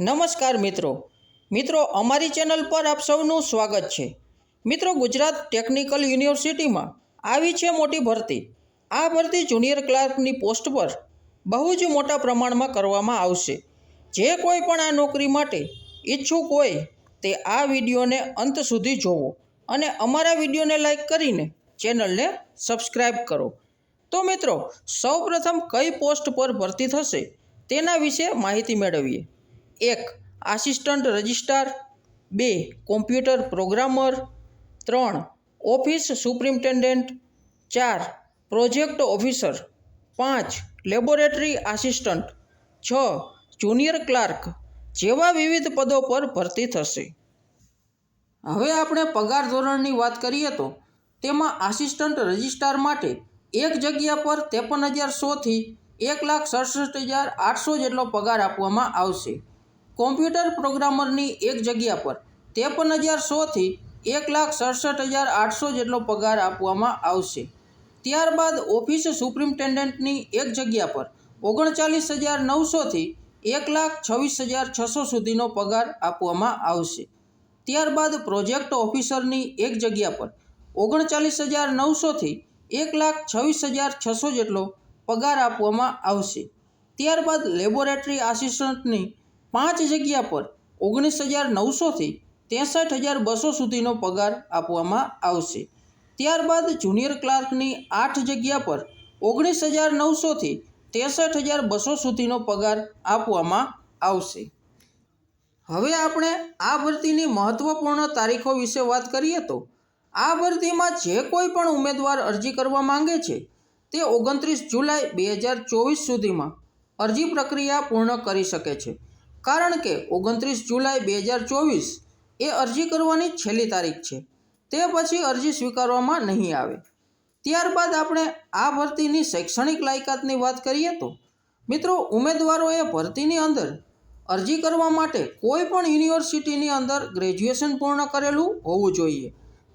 નમસ્કાર મિત્રો અમારી ચેનલ પર આપ સૌનું સ્વાગત છે। મિત્રો ગુજરાત ટેકનિકલ યુનિવર્સિટીમાં આવી છે મોટી ભરતી। આ ભરતી જુનિયર ક્લાર્કની પોસ્ટ પર બહુ જ મોટા પ્રમાણમાં કરવામાં આવશે। જે કોઈ પણ આ નોકરી માટે ઈચ્છુક હોય તે આ વિડીયોને અંત સુધી જોવો અને અમારા વિડીયોને લાઈક કરીને ચેનલને સબસ્ક્રાઈબ કરો। તો મિત્રો સૌપ્રથમ કઈ પોસ્ટ પર ભરતી થશે તેના વિશે માહિતી મેળવીએ। 1. Assistant registrar 2. Computer programmer 3. Office superintendent 4. Project officer 5. Laboratory assistant 6. Junior clerk જેવા વિવિધ પદો પર ભરતી થશે। હવે આપણે પગાર ધોરણની વાત કરીએ તો તેમાં આસિસ્ટન્ટ રજિસ્ટ્રાર માટે એક જગ્યા પર 53,100 થી 1,67,800 જેટલો પગાર આપવામાં આવશે। કોમ્પ્યુટર પ્રોગ્રામરની એક જગ્યા પર 53,100 થી 1,67,800 જેટલો પગાર આપવામાં આવશે। ત્યારબાદ ઓફિસ સુપ્રિન્ટેન્ડન્ટની એક જગ્યા પર 39,900 થી 1,26,600 સુધીનો પગાર આપવામાં આવશે। ત્યારબાદ પ્રોજેક્ટ ઓફિસરની એક જગ્યા પર 39,900 થી 1,26,600 જેટલો પગાર આપવામાં આવશે। ત્યારબાદ લેબોરેટરી આસિસ્ટન્ટની 5 જગ્યા પર 19,900 થી 63,200 સુધીનો પગાર આપવામાં આવશે। ત્યારબાદ જુનિયર ક્લાર્કની 8 જગ્યા પર 19,900 થી 63,200 સુધીનો પગાર આપવામાં આવશે। હવે આપણે આ ભરતીની મહત્વપૂર્ણ તારીખો વિશે વાત કરીએ તો આ ભરતીમાં જે કોઈ પણ ઉમેદવાર અરજી કરવા માંગે છે તે 29 જુલાઈ 2024 સુધીમાં અરજી પ્રક્રિયા પૂર્ણ કરી શકે છે। કારણ કે 29 જુલાઈ 2024 એ અરજી કરવાની છેલ્લી તારીખ છે। તે પછી અરજી સ્વીકારવામાં નહીં આવે। ત્યારબાદ આપણે આ ભરતીની શૈક્ષણિક લાયકાતની વાત કરીએ તો મિત્રો ઉમેદવારોએ ભરતીની અંદર અરજી કરવા માટે કોઈ પણ યુનિવર્સિટીની અંદર ગ્રેજ્યુએશન પૂર્ણ કરેલું હોવું જોઈએ।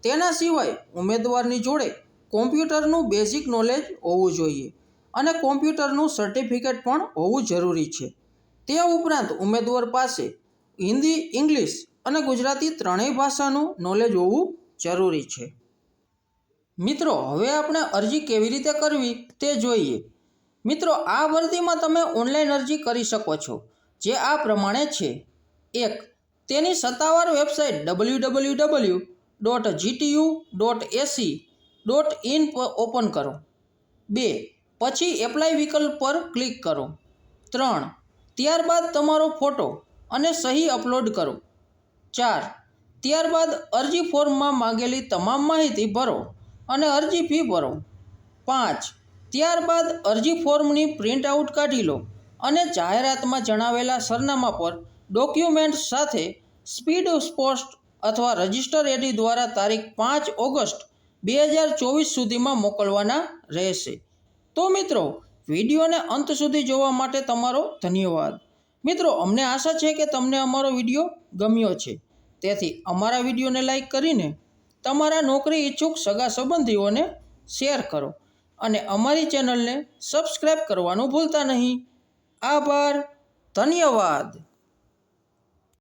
તેના સિવાય ઉમેદવારની જોડે કોમ્પ્યુટરનું બેઝિક નોલેજ હોવું જોઈએ અને કોમ્પ્યુટરનું સર્ટિફિકેટ પણ હોવું જરૂરી છે। તે ઉપરાંત ઉમેદવાર પાસે હિન્દી, ઇંગ્લિશ અને ગુજરાતી ત્રણેય ભાષાનું નોલેજ હોવું જરૂરી છે। મિત્રો હવે આપણે અરજી કેવી રીતે કરવી તે જોઈએ। મિત્રો આ ભરતીમાં તમે ઓનલાઈન અરજી કરી શકો છો જે આ પ્રમાણે છે। 1. તેની સત્તાવાર વેબસાઇટ www.gtu.ac.in ઓપન કરો। 2. પછી એપ્લાય વિકલ્પ પર ક્લિક કરો। 3. ત્યારબાદ તમારો ફોટો અને સહી અપલોડ કરો। 4. ત્યારબાદ અરજી ફોર્મમાં માંગેલી તમામ માહિતી ભરો અને અરજી ફી ભરો। 5. ત્યારબાદ અરજી ફોર્મની પ્રિન્ટ આઉટ કાઢી લો અને જાહેરાતમાં જણાવેલા સરનામા પર ડોક્યુમેન્ટ્સ સાથે સ્પીડ પોસ્ટ અથવા રજિસ્ટર એડી દ્વારા તારીખ 5 ઓગસ્ટ 2024 સુધીમાં મોકલવાના રહેશે। તો મિત્રો વિડીયોને અંત સુધી જોવા માટે તમારો ધન્યવાદ। મિત્રો અમને આશા છે કે તમને અમારો વિડીયો ગમ્યો છે, તેથી અમારા વિડીયોને લાઈક કરીને તમારા નોકરી ઈચ્છુક સગા સંબંધીઓને શેર કરો અને અમારી ચેનલને સબસ્ક્રાઈબ કરવાનું ભૂલતા નહીં। આભાર, ધન્યવાદ।